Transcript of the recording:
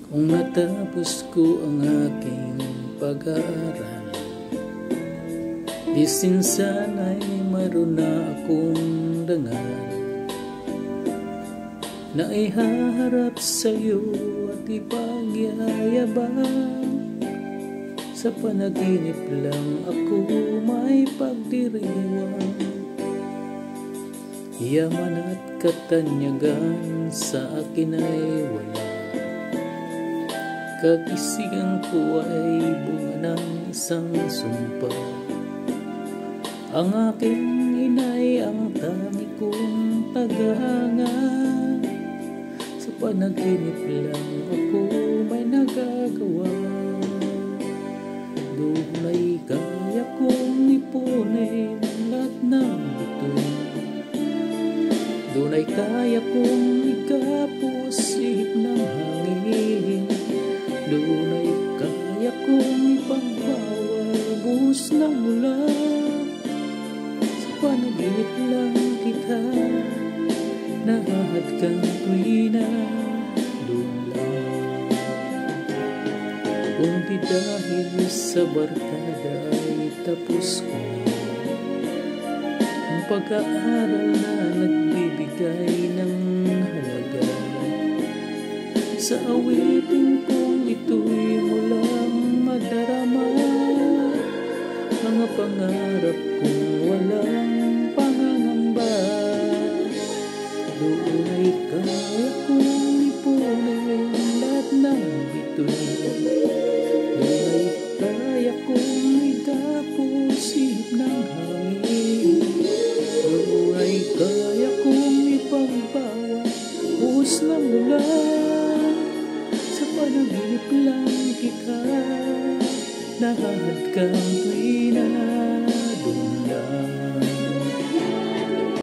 Kung natapos ko ang aking pag-aaral, di sana'y mayroon na akong dangal na ihaharap sa'yo at ipagyayabang. Sa panaginip lang ako may pagdiriwang, yaman at katanyagan sa akin ay wala. Kagisingan ko ay bunga ng isang sumpa. Ang aking inay ang tangi kong tagahanga. Sa panaginip lang ako may nagagawa. Dunay kaya kong ipunin lahat ng bituin. Dunay kaya kong ikapos ihip ng hangin. Dunay kaya kong ipagbawal buhos ng ulan. Sa panaginip lang kita nahahadkang tuwina. Doon lang, kung di dahil sa barkada ay tapos ko ang pag-aaral na nagbibigay ng halaga. Sa awitin kong ito'y mulang madarama, mga pangarap kong walang pangangamba. Doon'y kaya kong ipunin lahat ng bituin. Doon'y kaya kong itapos ihip ng hangin. Doon'y kaya kong ipagbawal buhos ng ulan. Sa panaginip lang kita nahahadkang